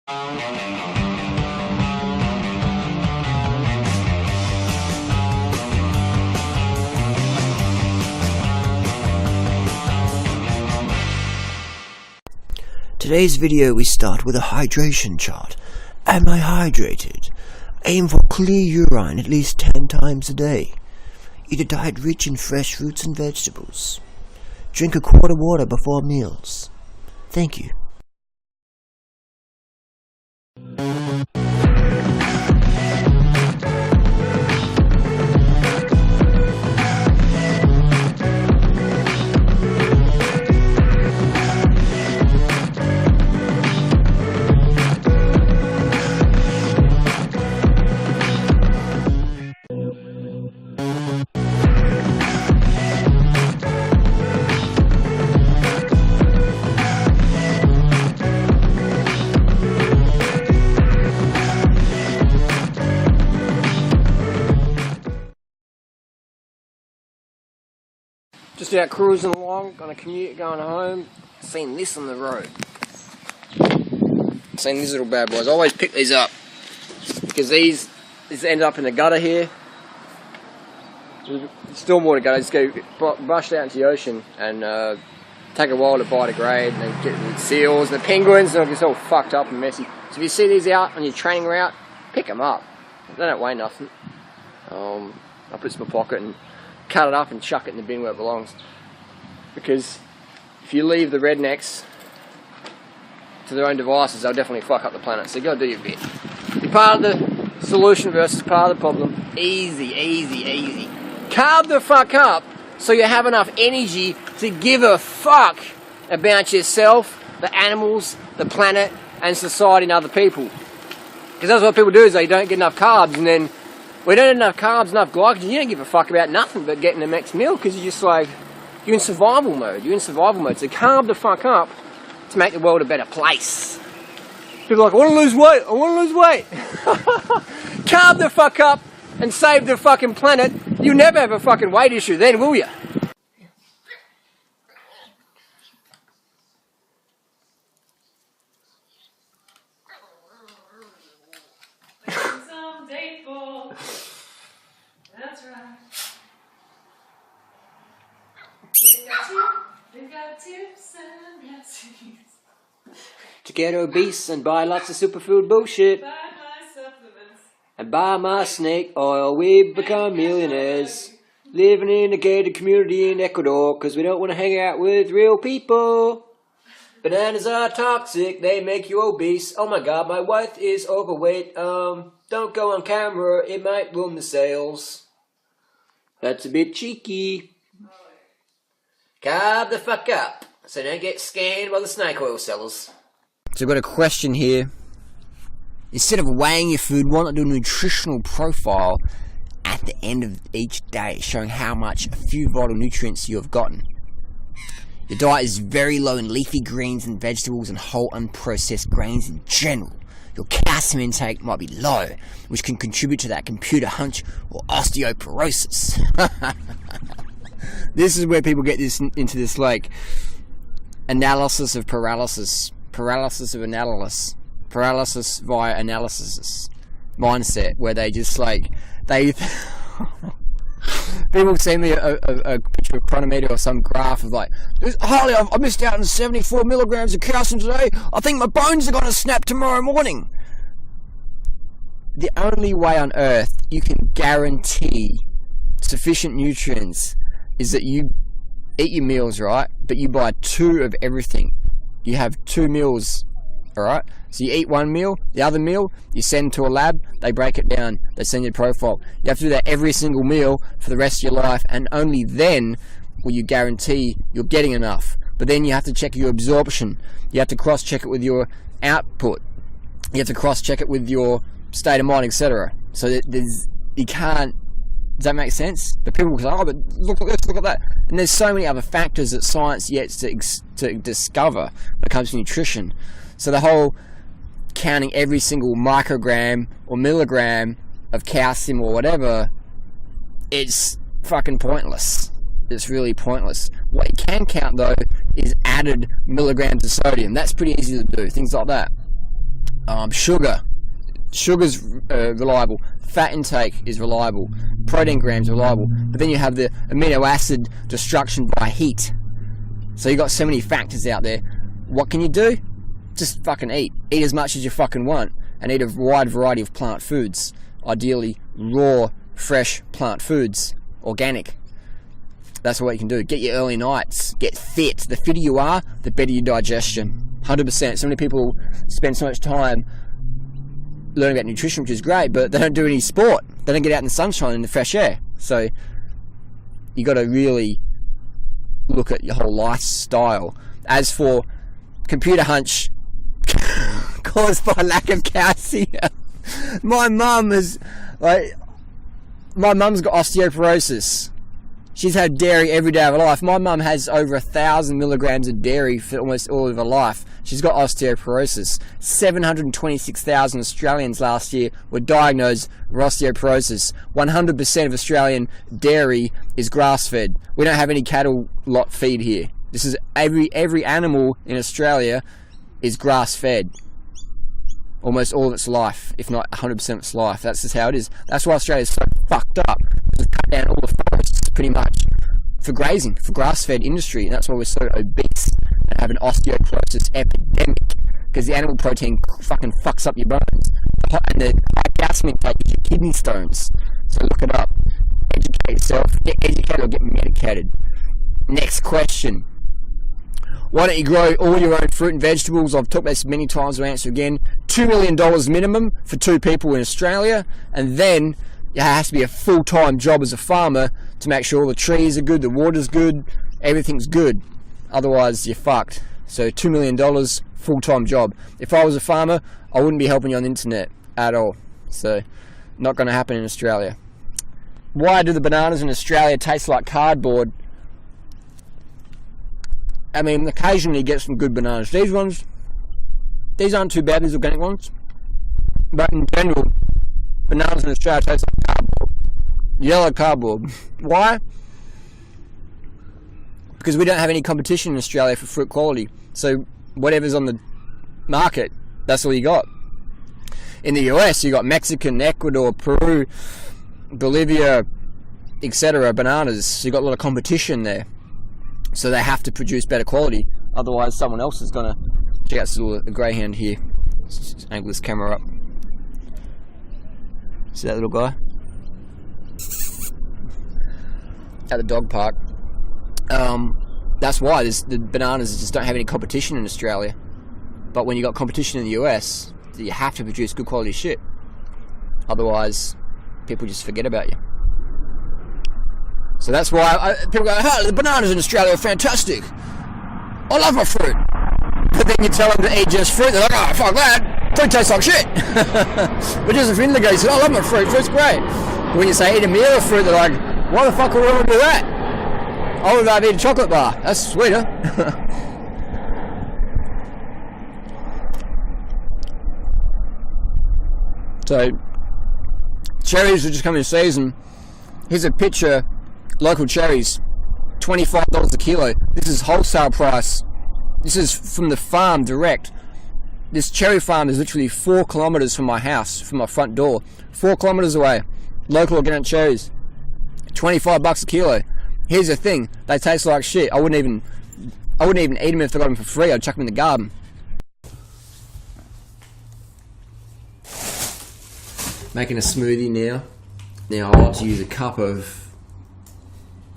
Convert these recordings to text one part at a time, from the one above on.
Today's video we start with a hydration chart. Am I hydrated? Aim for clear urine at least 10 times a day. Eat a diet rich in fresh fruits and vegetables. Drink a quart of water before meals. Thank you. Just out cruising along, on a commute, going home, seen this on the road. Seen these little bad boys. I always pick these up because these end up in the gutter here. Stormwater gutter, just go rushed out into the ocean and take a while to biodegrade, and then get the seals and the penguins, and it gets all fucked up and messy. So if you see these out on your training route, pick them up. They don't weigh nothing. I put this in my pocket and cut it up and chuck it in the bin where it belongs. Because if you leave the rednecks to their own devices, they'll definitely fuck up the planet. So you gotta do your bit. Be part of the solution versus part of the problem. Easy, easy, easy. Carb the fuck up so you have enough energy to give a fuck about yourself, the animals, the planet, and society and other people. Because that's what people do, is they don't get enough carbs, and then we don't have enough carbs, enough glycogen, you don't give a fuck about nothing but getting the next meal, because you're just like, you're in survival mode. You're in survival mode. So carb the fuck up to make the world a better place. People are like, I want to lose weight. I want to lose weight. Carb the fuck up and save the fucking planet. You'll never have a fucking weight issue then, will you? That's right. We've got tips and recipes. To get obese and buy lots of superfood bullshit. Buy my supplements. And buy my snake oil. We become millionaires. Living in a gated community in Ecuador, because we don't want to hang out with real people. Bananas are toxic. They make you obese. Oh my god, my wife is overweight. Don't go on camera. It might ruin the sales. That's a bit cheeky. Carb the fuck up, so don't get scammed by the snake oil sellers. So I've got a question here. Instead of weighing your food, why not do a nutritional profile at the end of each day, showing how much a few vital nutrients you have gotten? Your diet is very low in leafy greens and vegetables and whole unprocessed grains in general. Your calcium intake might be low, which can contribute to that computer hunch or osteoporosis. This is where people get into this like analysis of paralysis of analysis, paralysis via analysis mindset, where they just like people send me a picture of chronometer or some graph of like, Harley, I missed out on 74 milligrams of calcium today. I think my bones are going to snap tomorrow morning. The only way on earth you can guarantee sufficient nutrients is that you eat your meals, right? But you buy 2 of everything. You have 2 meals, alright? So you eat 1 meal, the other meal, you send to a lab, they break it down, they send you a profile. You have to do that every single meal for the rest of your life, and only then will you guarantee you're getting enough. But then you have to check your absorption. You have to cross-check it with your output. You have to cross-check it with your state of mind, etc. So you can't. Does that make sense? But people go, oh, but look at this, look at that. And there's so many other factors that science yet to discover when it comes to nutrition. So the whole counting every single microgram or milligram of calcium or whatever, it's fucking pointless. It's really pointless. What you can count though is added milligrams of sodium. That's pretty easy to do. Things like that. Sugar's reliable. Fat intake is reliable. Protein grams reliable. But then you have the amino acid destruction by heat. So you got so many factors out there. What can you do? Just fucking eat. Eat as much as you fucking want. And eat a wide variety of plant foods. Ideally, raw, fresh plant foods. Organic. That's what you can do. Get your early nights. Get fit. The fitter you are, the better your digestion. 100%. So many people spend so much time learning about nutrition, which is great, but they don't do any sport. They don't get out in the sunshine and the fresh air. So you got to really look at your whole lifestyle. As for computer hunch caused by lack of calcium, my mum's got osteoporosis. She's had dairy every day of her life. My mum has over 1,000 milligrams of dairy for almost all of her life. She's got osteoporosis. 726,000 Australians last year were diagnosed with osteoporosis. 100% of Australian dairy is grass-fed. We don't have any cattle lot feed here. This is every animal in Australia is grass-fed. Almost all of its life, if not 100% of its life. That's just how it is. That's why Australia's so fucked up. Just cut down all the forests pretty much for grazing, for grass-fed industry, and that's why we're so obese and have an osteoporosis epidemic, because the animal protein fucking fucks up your bones, and the high calcium intake is your kidney stones. So look it up. Educate yourself. Get educated or get medicated. Next question. Why don't you grow all your own fruit and vegetables? I've talked about this many times. I'll answer again. $2 million minimum for 2 people in Australia, and then it has to be a full-time job as a farmer to make sure all the trees are good, the water's good, everything's good. Otherwise, you're fucked. So $2 million, full-time job. If I was a farmer, I wouldn't be helping you on the internet at all. So, not going to happen in Australia. Why do the bananas in Australia taste like cardboard? I mean, occasionally you get some good bananas. These aren't too bad, these organic ones. But in general, bananas in Australia taste like cardboard. Yellow cardboard. Why? Because we don't have any competition in Australia for fruit quality. So whatever's on the market, that's all you got. In the US, you got Mexican, Ecuador, Peru, Bolivia, etc. bananas. So you got a lot of competition there. So they have to produce better quality. Otherwise, someone else is going to... Check out this little greyhound here. Let's just angle this camera up. See that little guy? At the dog park. That's why the bananas just don't have any competition in Australia. But when you got competition in the US, you have to produce good quality shit. Otherwise, people just forget about you. So that's why people go, oh, the bananas in Australia are fantastic. I love my fruit. But then you tell them to eat just fruit, they're like, oh, fuck that. Fruit tastes like shit. But just a friend ago, you said, I love my fruit. Fruit's great. But when you say eat a meal of fruit, they're like, why the fuck would we want to do that? I would rather eat a chocolate bar. That's sweeter. So, cherries are just coming in season. Here's a picture. Local cherries, $25 a kilo. This is wholesale price. This is from the farm direct. This cherry farm is literally 4 kilometers from my house, from my front door. 4 kilometers away. Local organic cherries. $25 a kilo. Here's the thing, they taste like shit. I wouldn't even eat them if they got them for free. I'd chuck them in the garden. Making a smoothie now. Now I like to use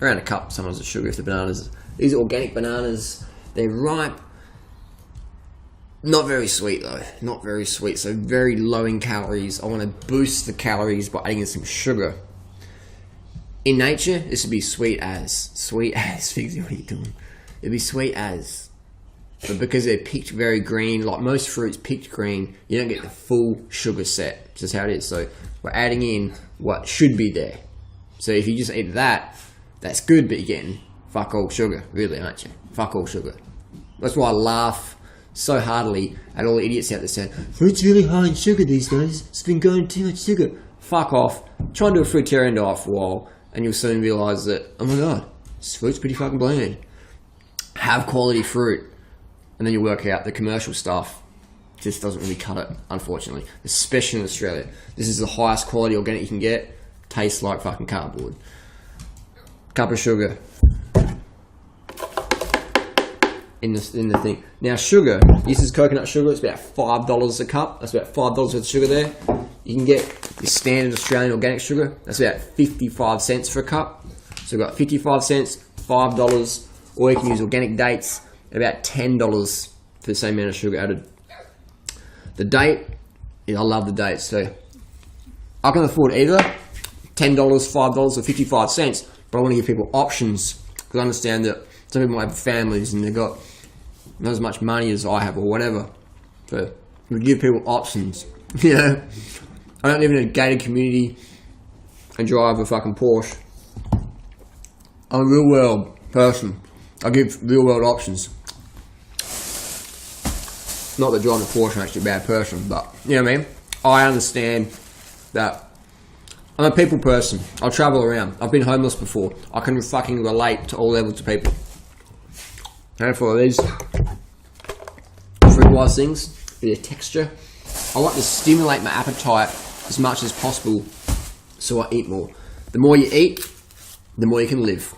around a cup, sometimes of sugar if the bananas. These are organic bananas. They're ripe. Not very sweet though. Not very sweet. So very low in calories. I want to boost the calories by adding in some sugar. In nature, this would be sweet as. Figsy, what are you doing? It'd be sweet as. But because they're picked very green, like most fruits picked green, you don't get the full sugar set. Just how it is. So we're adding in what should be there. So if you just eat that, that's good, but you're getting fuck all sugar, really, aren't you? Fuck all sugar. That's why I laugh so heartily at all the idiots out there saying, fruit's really high in sugar these days. It's been going too much sugar. Fuck off. Try and do a fruitarian diet for a while, and you'll soon realise that, oh my god, this fruit's pretty fucking bland. Have quality fruit, and then you work out the commercial stuff. just doesn't really cut it, unfortunately. Especially in Australia. This is the highest quality organic you can get. Tastes like fucking cardboard. Cup of sugar. In the thing. Now sugar, this is coconut sugar, it's about $5 a cup. That's about $5 worth of sugar there. You can get the standard Australian organic sugar. That's about 55 cents for a cup. So we've got 55 cents, $5, or you can use organic dates at about $10 for the same amount of sugar added. The date, I love the dates, so I can afford either $10, $5 or 55 cents, but I want to give people options because I understand that some people might have families and they've got not as much money as I have or whatever. So we give people options. You know, I don't live in a gated community and drive a fucking Porsche. I'm a real world person. I give real world options. Not that driving a Porsche makes you a bad person, but you know what I mean? I understand that I'm a people person. I'll travel around. I've been homeless before. I can fucking relate to all levels of people. And for these fruit-wise things, their texture, I like to stimulate my appetite as much as possible so I eat more. The more you eat, the more you can live.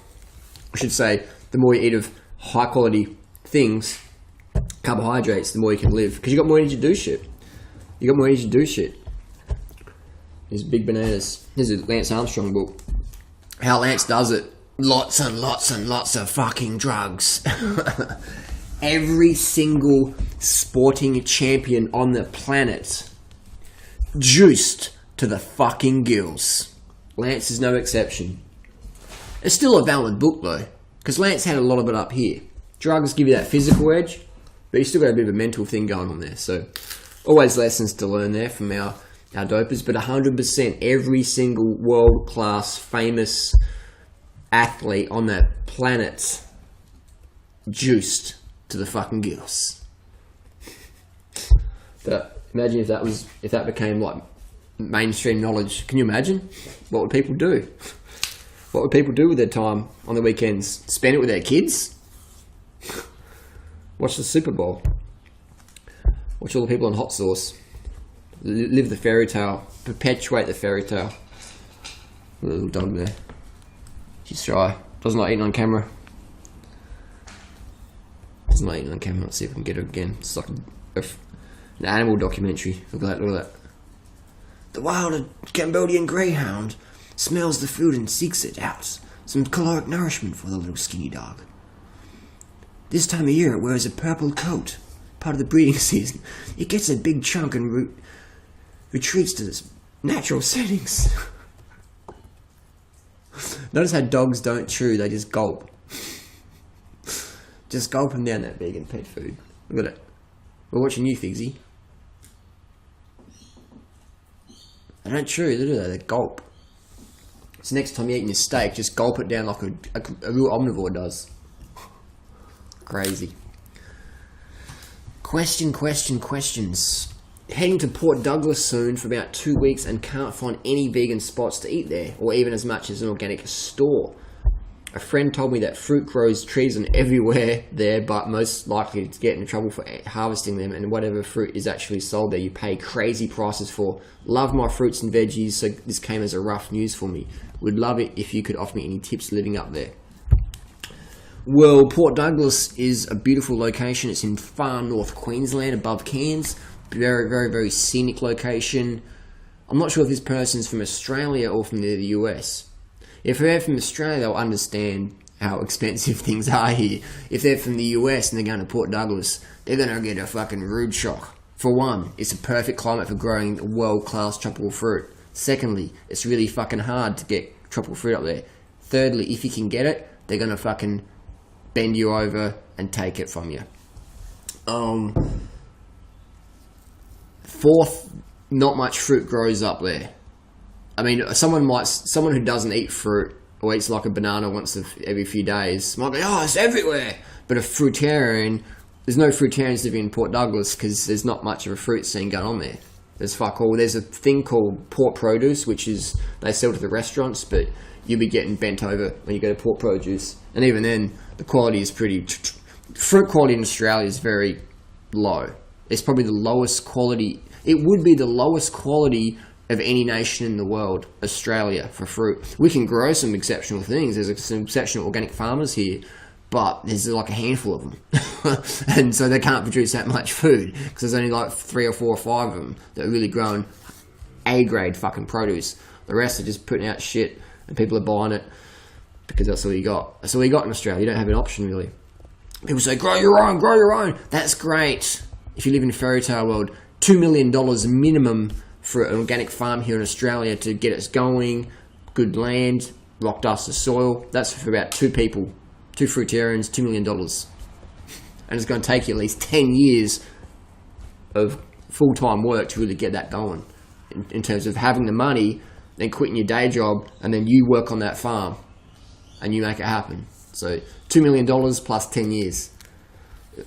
I should say, the more you eat of high-quality things, carbohydrates, the more you can live. Because you got more energy to do shit. You got more energy to do shit. There's big bananas. Here's a Lance Armstrong book. How Lance does it. Lots and lots and lots of fucking drugs. Every single sporting champion on the planet juiced to the fucking gills. Lance is no exception. It's still a valid book though, because Lance had a lot of it up here. Drugs give you that physical edge, but you still got a bit of a mental thing going on there. So always lessons to learn there from our dopers, but 100% every single world-class famous athlete on that planet juiced to the fucking gills. But imagine if that became like mainstream knowledge. Can you imagine? What would people do? What would people do with their time on the weekends? Spend it with their kids? Watch the Super Bowl. Watch all the people on hot sauce. Live the fairy tale. Perpetuate the fairy tale. Little dog there. She's shy. Doesn't like eating on camera. Doesn't like eating on camera. Let's see if we can get her again. It's like an animal documentary. Look at that, look at that. The wild Cambodian greyhound smells the food and seeks it out. Some caloric nourishment for the little skinny dog. This time of year it wears a purple coat. Part of the breeding season. It gets a big chunk and retreats to its natural settings. Notice how dogs don't chew, they just gulp. Just gulp them down that vegan pet food. Look at it. We're watching you, Figsy. They don't chew, do they? They gulp. So next time you're eating your steak, just gulp it down like a real omnivore does. Crazy. Questions. Heading to Port Douglas soon for about 2 weeks and can't find any vegan spots to eat there, or even as much as an organic store. A friend told me that fruit grows trees and everywhere there, but most likely to get in trouble for harvesting them, and whatever fruit is actually sold there you pay crazy prices for. Love my fruits and veggies, so this came as a rough news for me. Would love it if you could offer me any tips living up there. Well, Port Douglas is a beautiful location. It's in far north Queensland, above Cairns. Very, very, very scenic location. I'm not sure if this person's from Australia or from the US. If they're from Australia, they'll understand how expensive things are here. If they're from the US and they're going to Port Douglas, they're going to get a fucking rude shock. For one, it's a perfect climate for growing world-class tropical fruit. Secondly, it's really fucking hard to get tropical fruit up there. Thirdly, if you can get it, they're going to fucking bend you over and take it from you. Fourth, not much fruit grows up there. I mean, someone who doesn't eat fruit or eats like a banana once every few days might go, oh, it's everywhere. But a fruitarian, there's no fruitarians living in Port Douglas because there's not much of a fruit scene going on there. There's fuck all. There's a thing called port produce, which is they sell to the restaurants, but you'll be getting bent over when you go to port produce. And even then, the quality is pretty... Fruit quality in Australia is very low. It's probably the lowest quality. It would be the lowest quality of any nation in the world, Australia, for fruit. We can grow some exceptional things. There's some exceptional organic farmers here, but there's like a handful of them. And so they can't produce that much food because there's only like 3 or 4 or 5 of them that are really growing A-grade fucking produce. The rest are just putting out shit and people are buying it because that's all you got. That's all you got in Australia. You don't have an option really. People say, grow your own, grow your own. That's great. If you live in a fairy tale world, $2 million minimum for an organic farm here in Australia to get us going, good land, rock dust of soil. That's for about 2 people, 2 fruitarians, $2 million. And it's going to take you at least 10 years of full-time work to really get that going in terms of having the money, then quitting your day job, and then you work on that farm and you make it happen. So $2 million plus 10 years.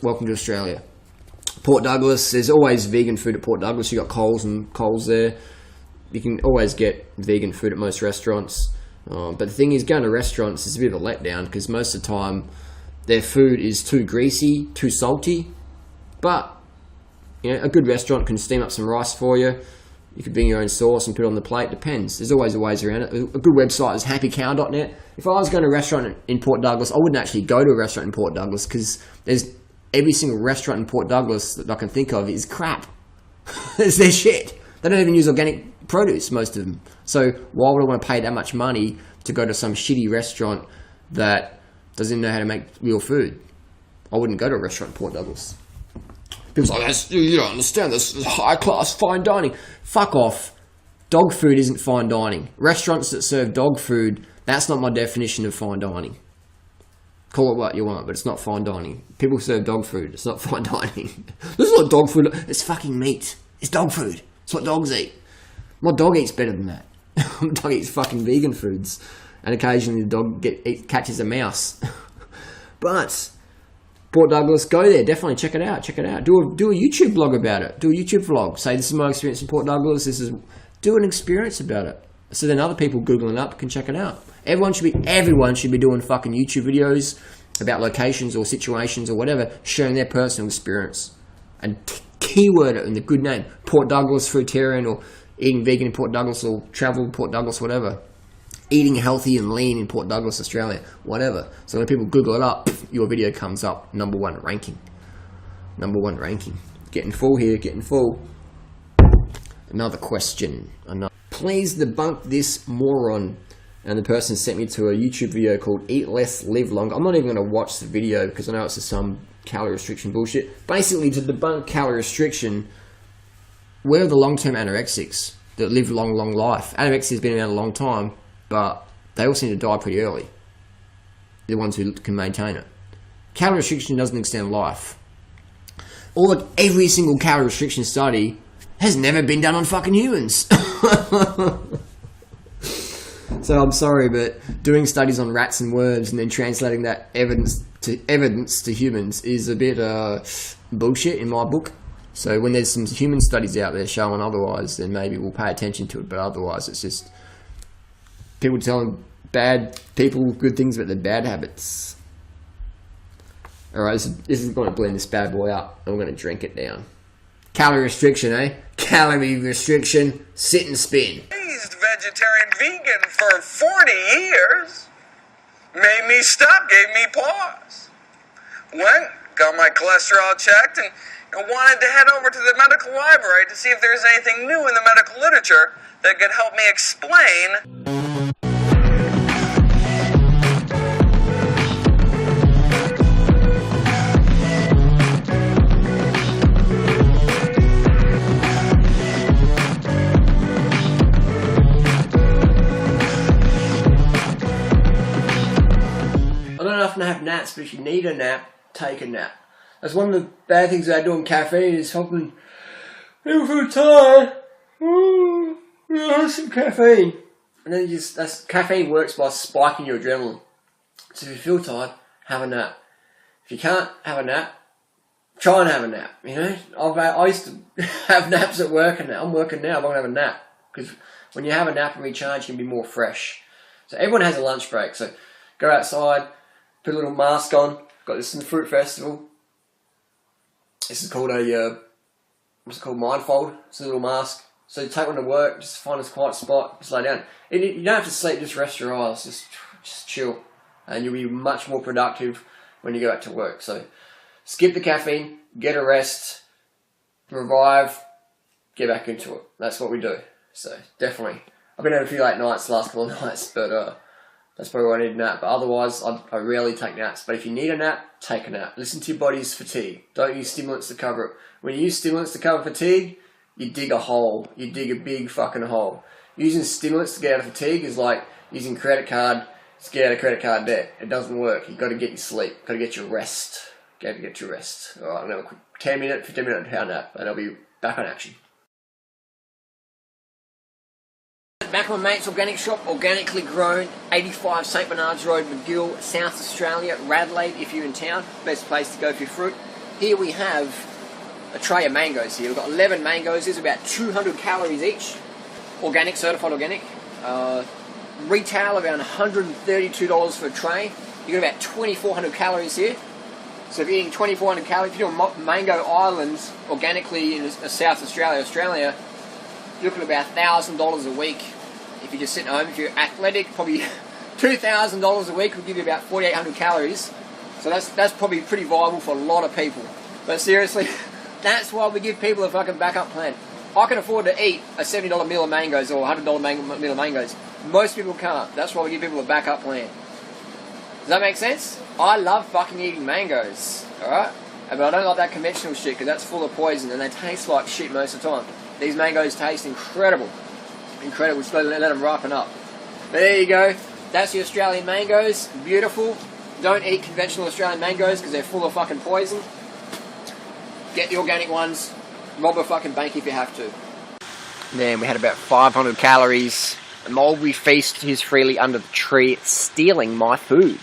Welcome to Australia. Port Douglas, there's always vegan food at Port Douglas. You got Coles there. You can always get vegan food at most restaurants. But the thing is, going to restaurants is a bit of a letdown because most of the time their food is too greasy, too salty. But you know, a good restaurant can steam up some rice for you. You could bring your own sauce and put it on the plate. Depends. There's always ways around it. A good website is happycow.net. If I was going to a restaurant in Port Douglas, I wouldn't actually go to a restaurant in Port Douglas because there's every single restaurant in Port Douglas that I can think of is crap. It's their shit. They don't even use organic produce, most of them. So why would I want to pay that much money to go to some shitty restaurant that doesn't know how to make real food? I wouldn't go to a restaurant in Port Douglas. People say, you don't understand, this is high-class fine dining. Fuck off. Dog food isn't fine dining. Restaurants that serve dog food, that's not my definition of fine dining. Call it what you want, but it's not fine dining. People serve dog food. It's not fine dining. This is not dog food. It's fucking meat. It's dog food. It's what dogs eat. My dog eats better than that. My dog eats fucking vegan foods. And occasionally the dog catches a mouse. But Port Douglas, go there. Definitely check it out. Check it out. Do a YouTube blog about it. Do a YouTube vlog. Say, this is my experience in Port Douglas. Do an experience about it. So then other people Googling up can check it out. Everyone should be doing fucking YouTube videos about locations or situations or whatever, sharing their personal experience. And keyword it in the good name. Port Douglas Fruitarian, or eating vegan in Port Douglas, or travel Port Douglas, whatever. Eating healthy and lean in Port Douglas, Australia, whatever. So when people Google it up, your video comes up, number one ranking. Getting full here, getting full. Another question. Please debunk this moron. And the person sent me to a YouTube video called Eat Less, Live Longer. I'm not even going to watch the video because I know it's some calorie restriction bullshit. Basically, to debunk calorie restriction, where are the long-term anorexics that live a long life? Anorexia has been around a long time, but they all seem to die pretty early. The ones who can maintain it. Calorie restriction doesn't extend life. Every single calorie restriction study has never been done on fucking humans. So I'm sorry, but doing studies on rats and worms and then translating that evidence to humans is a bit bullshit in my book. So when there's some human studies out there showing otherwise, then maybe we'll pay attention to it. But otherwise, it's just people telling bad people good things about their bad habits. Alright, this is going to blend this bad boy up. I'm going to drink it down. Calorie restriction, eh? Calorie restriction, sit and spin. Vegetarian vegan for 40 years. Made me stop, gave me pause. Went, got my cholesterol checked, and wanted to head over to the medical library to see if there's anything new in the medical literature that could help me explain. To have naps, but if you need a nap, take a nap. That's one of the bad things about doing caffeine, is helping people feel tired. Have some caffeine, and then caffeine works by spiking your adrenaline. So if you feel tired, have a nap. If you can't have a nap, try and have a nap. You know, I used to have naps at work, and I'm working now. I'm gonna have a nap because when you have a nap and recharge, you can be more fresh. So everyone has a lunch break. So go outside. Put a little mask on. Got this in the fruit festival. This is called a what's it called, mindfold. It's a little mask. So you take one to work, just find a quiet spot, just lay down. You don't have to sleep, just rest your eyes, just chill. And you'll be much more productive when you go back to work. So skip the caffeine, get a rest, revive, get back into it. That's what we do. So definitely. I've been having a few late nights the last couple of nights, but that's probably why I need a nap. But otherwise, I rarely take naps. But if you need a nap, take a nap. Listen to your body's fatigue. Don't use stimulants to cover it. When you use stimulants to cover fatigue, you dig a hole. You dig a big fucking hole. Using stimulants to get out of fatigue is like using credit card to get out of credit card debt. It doesn't work. You've got to get your sleep. You've got to get your rest. Got to get your rest. Alright, I'm going to have a quick 10-minute, 15-minute power nap, and I'll be back on action. Back on my mate's organic shop, organically grown, 85 St Bernard's Road, McGill, South Australia, Radelaide if you're in town, best place to go for your fruit. Here we have a tray of mangoes here. We've got 11 mangoes, there's about 200 calories each. Organic, certified organic. Retail around $132 for a tray. You got about 2,400 calories here. So if you're eating 2,400 calories, if you're doing Mango Islands organically in South Australia, you're looking at about $1,000 a week. If you're just sitting at home, if you're athletic, probably $2,000 a week will give you about 4,800 calories. So that's probably pretty viable for a lot of people. But seriously, that's why we give people a fucking backup plan. I can afford to eat a $70 meal of mangoes or $100 meal of mangoes. Most people can't. That's why we give people a backup plan. Does that make sense? I love fucking eating mangoes, alright? But I don't like that conventional shit because that's full of poison and they taste like shit most of the time. These mangoes taste incredible. Incredible. Just let them ripen up. But there you go. That's your Australian mangoes. Beautiful. Don't eat conventional Australian mangoes because they're full of fucking poison. Get the organic ones. Rob a fucking bank if you have to. Then we had about 500 calories. A mulberry feast is freely under the tree, stealing my food.